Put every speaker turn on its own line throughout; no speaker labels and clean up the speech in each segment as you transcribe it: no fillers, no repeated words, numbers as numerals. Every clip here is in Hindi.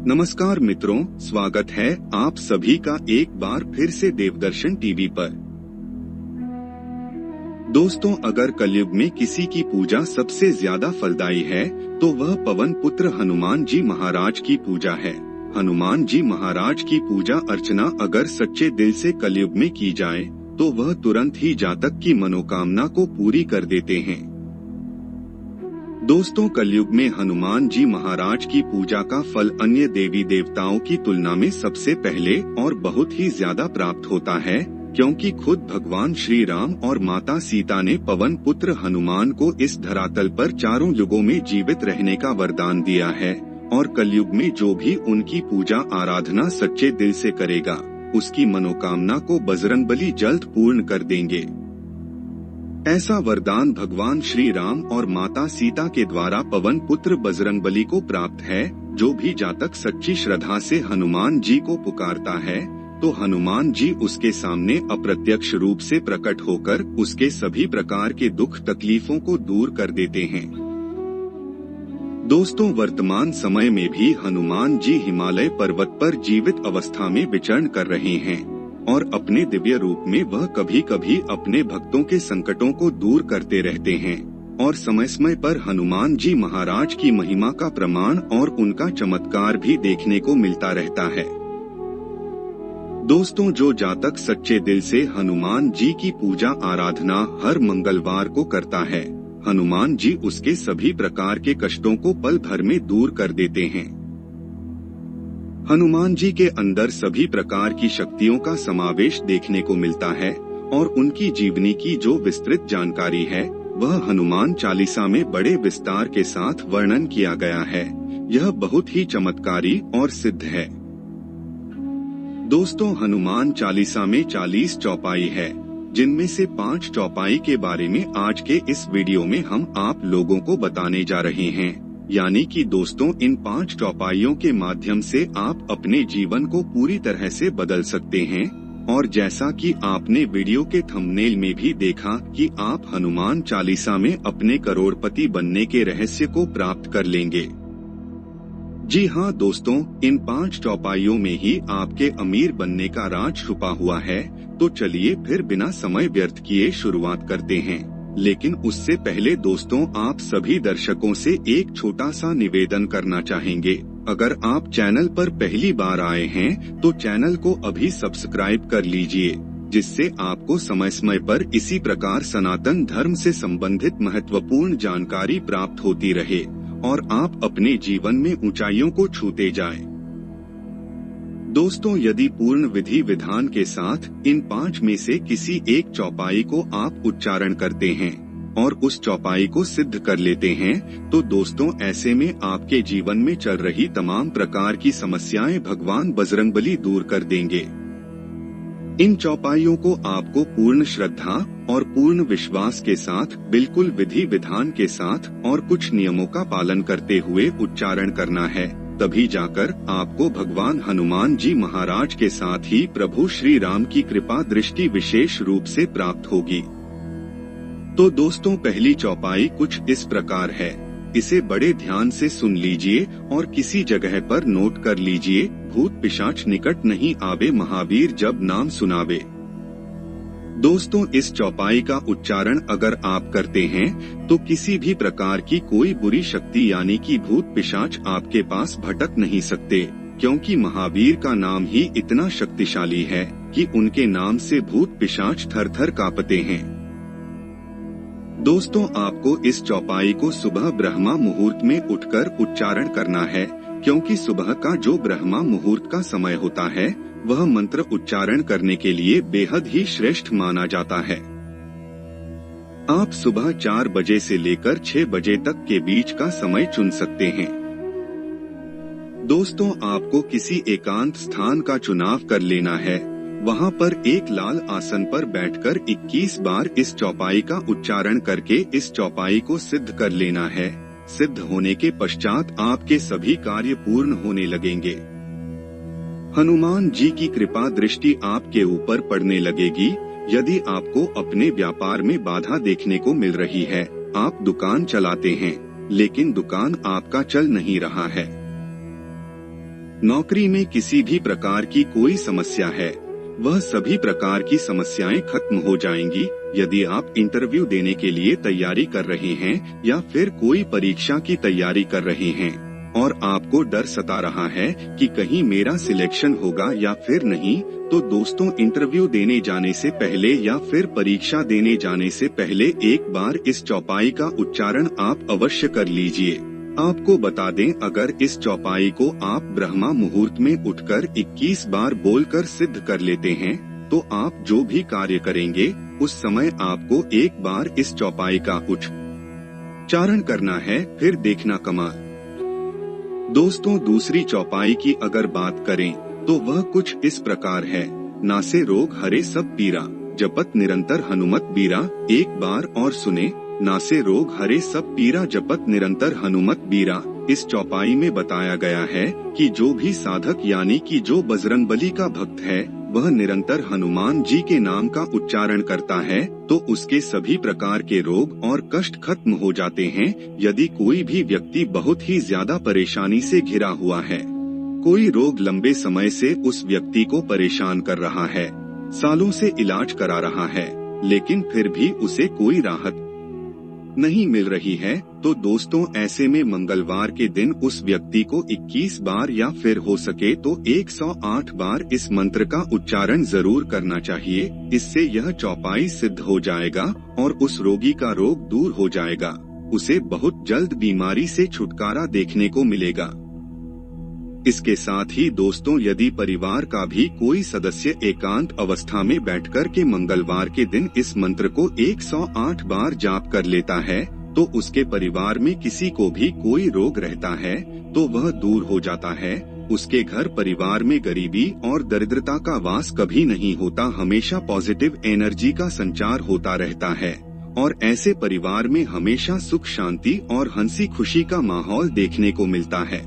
नमस्कार मित्रों, स्वागत है आप सभी का एक बार फिर से देवदर्शन टीवी पर। दोस्तों, अगर कलयुग में किसी की पूजा सबसे ज्यादा फलदायी है तो वह पवन पुत्र हनुमान जी महाराज की पूजा है। हनुमान जी महाराज की पूजा अर्चना अगर सच्चे दिल से कलयुग में की जाए तो वह तुरंत ही जातक की मनोकामना को पूरी कर देते हैं। दोस्तों, कलयुग में हनुमान जी महाराज की पूजा का फल अन्य देवी देवताओं की तुलना में सबसे पहले और बहुत ही ज्यादा प्राप्त होता है, क्योंकि खुद भगवान श्री राम और माता सीता ने पवन पुत्र हनुमान को इस धरातल पर चारों युगों में जीवित रहने का वरदान दिया है। और कलयुग में जो भी उनकी पूजा आराधना सच्चे दिल से करेगा, उसकी मनोकामना को बजरंगबली जल्द पूर्ण कर देंगे। ऐसा वरदान भगवान श्री राम और माता सीता के द्वारा पवन पुत्र बजरंगबली को प्राप्त है। जो भी जातक सच्ची श्रद्धा से हनुमान जी को पुकारता है तो हनुमान जी उसके सामने अप्रत्यक्ष रूप से प्रकट होकर उसके सभी प्रकार के दुख तकलीफों को दूर कर देते हैं। दोस्तों, वर्तमान समय में भी हनुमान जी हिमालय पर्वत पर जीवित अवस्था में विचरण कर रहे हैं और अपने दिव्य रूप में वह कभी कभी अपने भक्तों के संकटों को दूर करते रहते हैं और समय समय पर हनुमान जी महाराज की महिमा का प्रमाण और उनका चमत्कार भी देखने को मिलता रहता है। दोस्तों, जो जातक सच्चे दिल से हनुमान जी की पूजा आराधना हर मंगलवार को करता है, हनुमान जी उसके सभी प्रकार के कष्टों को पल भर में दूर कर देते हैं। हनुमान जी के अंदर सभी प्रकार की शक्तियों का समावेश देखने को मिलता है और उनकी जीवनी की जो विस्तृत जानकारी है वह हनुमान चालीसा में बड़े विस्तार के साथ वर्णन किया गया है। यह बहुत ही चमत्कारी और सिद्ध है। दोस्तों, हनुमान चालीसा में 40 चौपाई है, जिनमें से 5 चौपाई के बारे में आज के इस वीडियो में हम आप लोगों को बताने जा रहे हैं। यानी कि दोस्तों, इन 5 चौपाइयों के माध्यम से आप अपने जीवन को पूरी तरह से बदल सकते हैं। और जैसा कि आपने वीडियो के थंबनेल में भी देखा कि आप हनुमान चालीसा में अपने करोड़पति बनने के रहस्य को प्राप्त कर लेंगे। जी हाँ दोस्तों, इन 5 चौपाइयों में ही आपके अमीर बनने का राज छुपा हुआ है। तो चलिए फिर बिना समय व्यर्थ किए शुरुआत करते हैं। लेकिन उससे पहले दोस्तों, आप सभी दर्शकों से एक छोटा सा निवेदन करना चाहेंगे। अगर आप चैनल पर पहली बार आए हैं तो चैनल को अभी सब्सक्राइब कर लीजिए, जिससे आपको समय समय पर इसी प्रकार सनातन धर्म से संबंधित महत्वपूर्ण जानकारी प्राप्त होती रहे और आप अपने जीवन में ऊंचाइयों को छूते जाएं। दोस्तों, यदि पूर्ण विधि विधान के साथ इन 5 में से किसी एक चौपाई को आप उच्चारण करते हैं और उस चौपाई को सिद्ध कर लेते हैं तो दोस्तों, ऐसे में आपके जीवन में चल रही तमाम प्रकार की समस्याएं भगवान बजरंगबली दूर कर देंगे। इन चौपाइयों को आपको पूर्ण श्रद्धा और पूर्ण विश्वास के साथ, बिल्कुल विधि विधान के साथ और कुछ नियमों का पालन करते हुए उच्चारण करना है। तभी जाकर आपको भगवान हनुमान जी महाराज के साथ ही प्रभु श्री राम की कृपा दृष्टि विशेष रूप से प्राप्त होगी। तो दोस्तों, पहली चौपाई कुछ इस प्रकार है। इसे बड़े ध्यान से सुन लीजिए और किसी जगह पर नोट कर लीजिए। भूत पिशाच निकट नहीं आवे, महावीर जब नाम सुनावे। दोस्तों, इस चौपाई का उच्चारण अगर आप करते हैं तो किसी भी प्रकार की कोई बुरी शक्ति यानी कि भूत पिशाच आपके पास भटक नहीं सकते, क्योंकि महावीर का नाम ही इतना शक्तिशाली है कि उनके नाम से भूत पिशाच थर थर कांपते हैं। दोस्तों, आपको इस चौपाई को सुबह ब्रह्मा मुहूर्त में उठकर उच्चारण करना है, क्योंकि सुबह का जो ब्रह्मा मुहूर्त का समय होता है वह मंत्र उच्चारण करने के लिए बेहद ही श्रेष्ठ माना जाता है। आप सुबह 4 बजे से लेकर 6 बजे तक के बीच का समय चुन सकते हैं। दोस्तों, आपको किसी एकांत स्थान का चुनाव कर लेना है। वहां पर एक लाल आसन पर बैठकर 21 बार इस चौपाई का उच्चारण करके इस चौपाई को सिद्ध कर लेना है। सिद्ध होने के पश्चात आपके सभी कार्य पूर्ण होने लगेंगे। हनुमान जी की कृपा दृष्टि आपके ऊपर पड़ने लगेगी। यदि आपको अपने व्यापार में बाधा देखने को मिल रही है, आप दुकान चलाते हैं लेकिन दुकान आपका चल नहीं रहा है, नौकरी में किसी भी प्रकार की कोई समस्या है, वह सभी प्रकार की समस्याएं खत्म हो जाएंगी। यदि आप इंटरव्यू देने के लिए तैयारी कर रहे हैं या फिर कोई परीक्षा की तैयारी कर रहे हैं और आपको डर सता रहा है कि कहीं मेरा सिलेक्शन होगा या फिर नहीं, तो दोस्तों इंटरव्यू देने जाने से पहले या फिर परीक्षा देने जाने से पहले एक बार इस चौपाई का उच्चारण आप अवश्य कर लीजिए। आपको बता दें, अगर इस चौपाई को आप ब्रह्मा मुहूर्त में उठकर 21 बार बोलकर सिद्ध कर लेते हैं, तो आप जो भी कार्य करेंगे उस समय आपको एक बार इस चौपाई का उच्चारण करना है, फिर देखना कमाल। दोस्तों दूसरी चौपाई की अगर बात करें तो वह कुछ इस प्रकार है। नासे रोग हरे सब पीरा, जपत निरंतर हनुमत बीरा। एक बार और सुने, नासे रोग हरे सब पीरा, जपत निरंतर हनुमत बीरा। इस चौपाई में बताया गया है कि जो भी साधक यानी कि जो बजरंगबली का भक्त है, वह निरंतर हनुमान जी के नाम का उच्चारण करता है तो उसके सभी प्रकार के रोग और कष्ट खत्म हो जाते हैं। यदि कोई भी व्यक्ति बहुत ही ज्यादा परेशानी से घिरा हुआ है, कोई रोग लंबे समय से उस व्यक्ति को परेशान कर रहा है, सालों से इलाज करा रहा है, लेकिन फिर भी उसे कोई राहत नहीं मिल रही है, तो दोस्तों ऐसे में मंगलवार के दिन उस व्यक्ति को 21 बार या फिर हो सके तो 108 बार इस मंत्र का उच्चारण जरूर करना चाहिए। इससे यह चौपाई सिद्ध हो जाएगा और उस रोगी का रोग दूर हो जाएगा, उसे बहुत जल्द बीमारी से छुटकारा देखने को मिलेगा। इसके साथ ही दोस्तों यदि परिवार का भी कोई सदस्य एकांत अवस्था में बैठकर के मंगलवार के दिन इस मंत्र को 108 बार जाप कर लेता है, तो उसके परिवार में किसी को भी कोई रोग रहता है तो वह दूर हो जाता है। उसके घर परिवार में गरीबी और दरिद्रता का वास कभी नहीं होता, हमेशा पॉजिटिव एनर्जी का संचार होता रहता है और ऐसे परिवार में हमेशा सुख शांति और हंसी खुशी का माहौल देखने को मिलता है।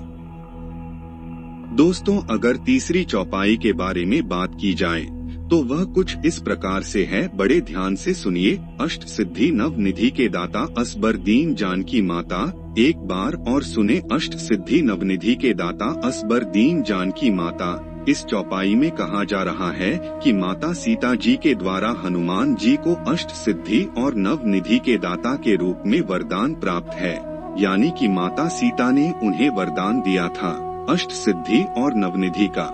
दोस्तों अगर तीसरी चौपाई के बारे में बात की जाए तो वह कुछ इस प्रकार से है, बड़े ध्यान से सुनिए। अष्ट सिद्धि नव निधि के दाता असबर दीन जानकी माता। एक बार और सुने, अष्ट सिद्धि नवनिधि के दाता असबर दीन जानकी माता। इस चौपाई में कहा जा रहा है कि माता सीता जी के द्वारा हनुमान जी को अष्ट सिद्धि और नव निधि के दाता के रूप में वरदान प्राप्त है, यानी कि माता सीता ने उन्हें वरदान दिया था अष्ट सिद्धि और नवनिधि का।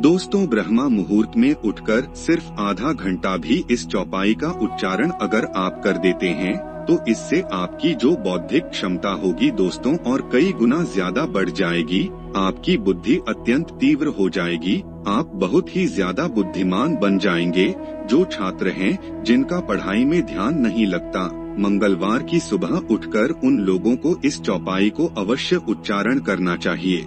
दोस्तों ब्रह्मा मुहूर्त में उठकर सिर्फ आधा घंटा भी इस चौपाई का उच्चारण अगर आप कर देते हैं तो इससे आपकी जो बौद्धिक क्षमता होगी दोस्तों और कई गुना ज्यादा बढ़ जाएगी। आपकी बुद्धि अत्यंत तीव्र हो जाएगी, आप बहुत ही ज्यादा बुद्धिमान बन जाएंगे। जो छात्र हैं जिनका पढ़ाई में ध्यान नहीं लगता, मंगलवार की सुबह उठकर उन लोगों को इस चौपाई को अवश्य उच्चारण करना चाहिए।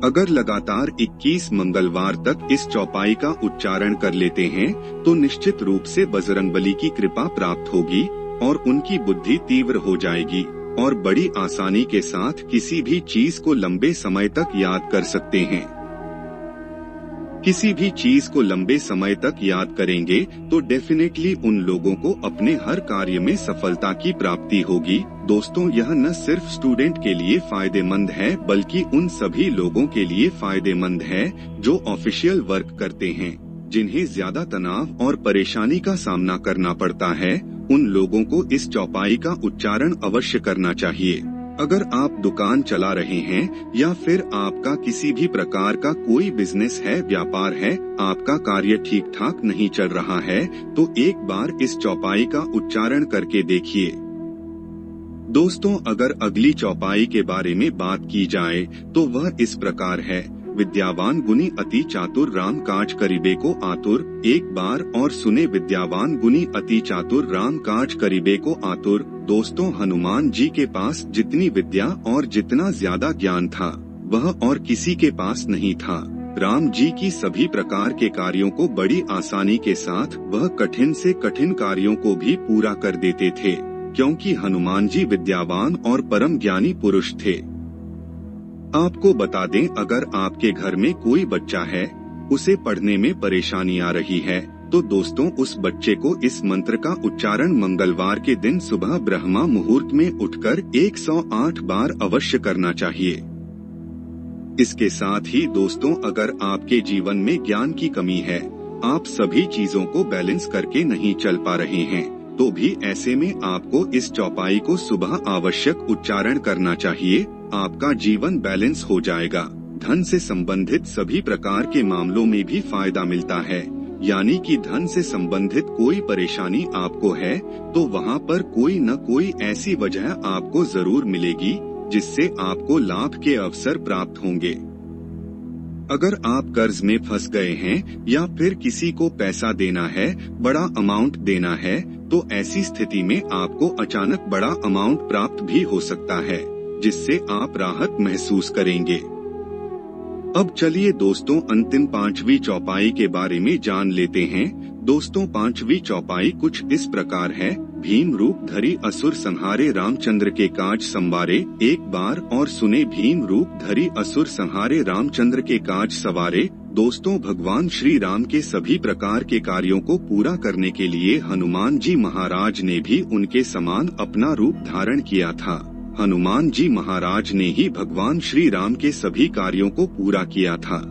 अगर लगातार 21 मंगलवार तक इस चौपाई का उच्चारण कर लेते हैं तो निश्चित रूप से बजरंगबली की कृपा प्राप्त होगी और उनकी बुद्धि तीव्र हो जाएगी और बड़ी आसानी के साथ किसी भी चीज को लंबे समय तक याद कर सकते हैं। किसी भी चीज को लंबे समय तक याद करेंगे तो डेफिनेटली उन लोगों को अपने हर कार्य में सफलता की प्राप्ति होगी। दोस्तों यह न सिर्फ स्टूडेंट के लिए फायदेमंद है बल्कि उन सभी लोगों के लिए फायदेमंद है जो ऑफिशियल वर्क करते हैं, जिन्हें ज्यादा तनाव और परेशानी का सामना करना पड़ता है। उन लोगों को इस चौपाई का उच्चारण अवश्य करना चाहिए। अगर आप दुकान चला रहे हैं या फिर आपका किसी भी प्रकार का कोई बिजनेस है, व्यापार है, आपका कार्य ठीक ठाक नहीं चल रहा है तो एक बार इस चौपाई का उच्चारण करके देखिए। दोस्तों अगर अगली चौपाई के बारे में बात की जाए तो वह इस प्रकार है। विद्यावान गुणी अति चातुर राम काज करिबे को आतुर। एक बार और सुने, विद्यावान गुणी अति चातुर राम काज करिबे को आतुर। दोस्तों हनुमान जी के पास जितनी विद्या और जितना ज्यादा ज्ञान था वह और किसी के पास नहीं था। राम जी की सभी प्रकार के कार्यों को बड़ी आसानी के साथ वह कठिन से कठिन कार्यों को भी पूरा कर देते थे, क्योंकि हनुमान जी विद्यावान और परम ज्ञानी पुरुष थे। आपको बता दें, अगर आपके घर में कोई बच्चा है, उसे पढ़ने में परेशानी आ रही है तो दोस्तों उस बच्चे को इस मंत्र का उच्चारण मंगलवार के दिन सुबह ब्रह्मा मुहूर्त में उठकर 108 बार अवश्य करना चाहिए। इसके साथ ही दोस्तों, अगर आपके जीवन में ज्ञान की कमी है, आप सभी चीजों को बैलेंस करके नहीं चल पा रहे हैं, तो भी ऐसे में आपको इस चौपाई को सुबह आवश्यक उच्चारण करना चाहिए। आपका जीवन बैलेंस हो जाएगा। धन से संबंधित सभी प्रकार के मामलों में भी फायदा मिलता है। यानी कि धन से संबंधित कोई परेशानी आपको है तो वहाँ पर कोई न कोई ऐसी वजह आपको जरूर मिलेगी जिससे आपको लाभ के अवसर प्राप्त होंगे। अगर आप कर्ज में फंस गए हैं या फिर किसी को पैसा देना है, बड़ा अमाउंट देना है, तो ऐसी स्थिति में आपको अचानक बड़ा अमाउंट प्राप्त भी हो सकता है, जिससे आप राहत महसूस करेंगे। अब चलिए दोस्तों, अंतिम 5वीं चौपाई के बारे में जान लेते हैं। दोस्तों, 5वीं चौपाई कुछ इस प्रकार है। भीम रूप धरि असुर संहारे रामचंद्र के काज संवारे, एक बार और सुने भीम रूप धरि असुर संहारे रामचंद्र के काज सवारे। दोस्तों, भगवान श्री राम के सभी प्रकार के कार्यों को पूरा करने के लिए हनुमान जी महाराज ने भी उनके समान अपना रूप धारण किया था। हनुमान जी महाराज ने ही भगवान श्री राम के सभी कार्यों को पूरा किया था।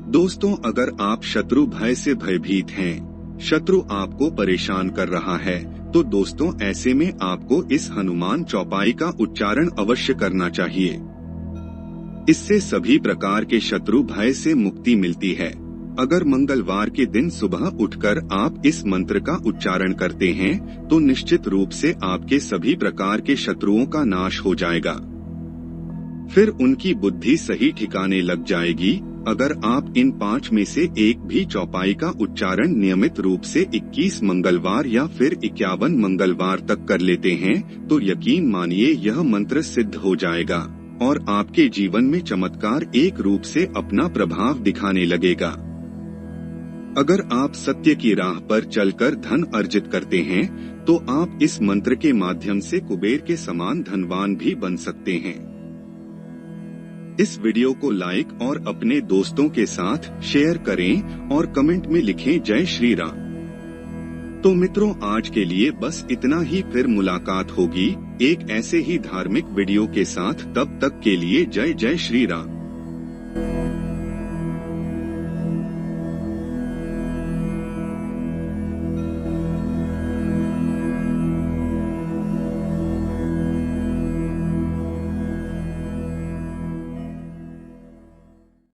दोस्तों, अगर आप शत्रु भय से भयभीत हैं, शत्रु आपको परेशान कर रहा है, तो दोस्तों ऐसे में आपको इस हनुमान चौपाई का उच्चारण अवश्य करना चाहिए। इससे सभी प्रकार के शत्रु भय से मुक्ति मिलती है। अगर मंगलवार के दिन सुबह उठकर आप इस मंत्र का उच्चारण करते हैं तो निश्चित रूप से आपके सभी प्रकार के शत्रुओं का नाश हो जाएगा। फिर उनकी बुद्धि सही ठिकाने लग जाएगी। अगर आप इन 5 में से एक भी चौपाई का उच्चारण नियमित रूप से 21 मंगलवार या फिर 51 मंगलवार तक कर लेते हैं तो यकीन मानिए यह मंत्र सिद्ध हो जाएगा और आपके जीवन में चमत्कार एक रूप से अपना प्रभाव दिखाने लगेगा। अगर आप सत्य की राह पर चलकर धन अर्जित करते हैं तो आप इस मंत्र के माध्यम से कुबेर के समान धनवान भी बन सकते हैं। इस वीडियो को लाइक और अपने दोस्तों के साथ शेयर करें और कमेंट में लिखें जय श्री राम। तो मित्रों, आज के लिए बस इतना ही। फिर मुलाकात होगी एक ऐसे ही धार्मिक वीडियो के साथ। तब तक के लिए जय जय श्री राम।